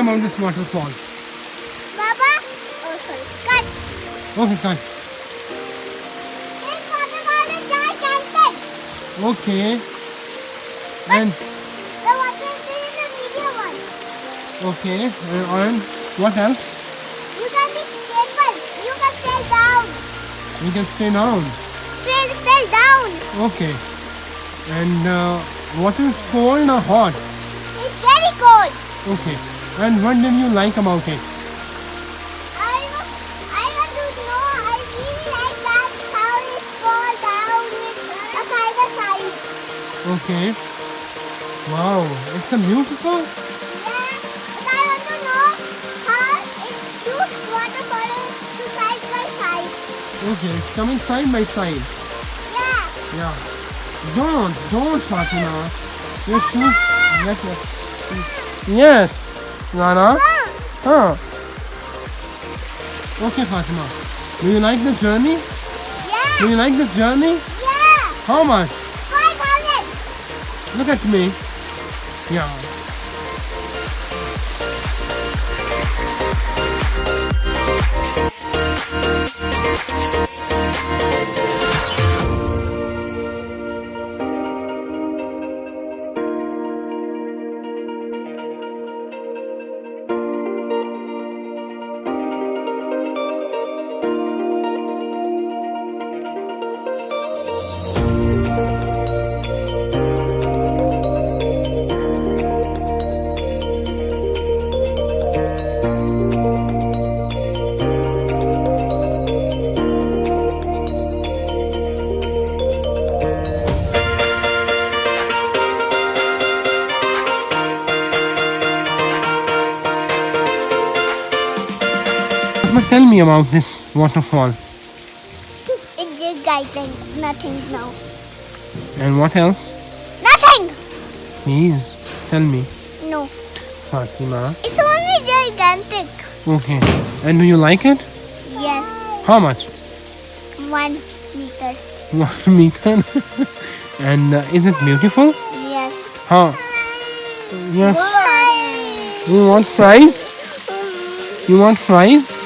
me about this waterfall. Baba. Oh, sorry. Cut. Okay, cut. This waterfall is gigantic. Okay. And The water is in the medium one. okay. And what else? You can be careful. You can fall down. We can stay down. Fell down. Okay. And water is cold or hot? It's very cold. Okay. And what did you like about it? I want to know. I really like that how it fall down with the side by side. Okay. Wow. It's a beautiful. Yeah, but I want to know how it shoots water falling to side by side. Okay. It's coming side by side. Yeah. Yeah. Don't, Fatima. Your shoes. Yes. Nana. Huh. Okay, Fatima. Do you like the journey? Yeah. Do you like this journey? Yeah. How much? 500. Look at me. Yeah. But tell me about this waterfall. It's just guiding. Nothing now. And what else? Nothing. Please, tell me. No. Fatima. It's only gigantic. Okay. And do you like it? Yes. How much? 1 meter. 1 meter. And is it beautiful? Yes. How? Yes. Bye. You want fries? You want fries?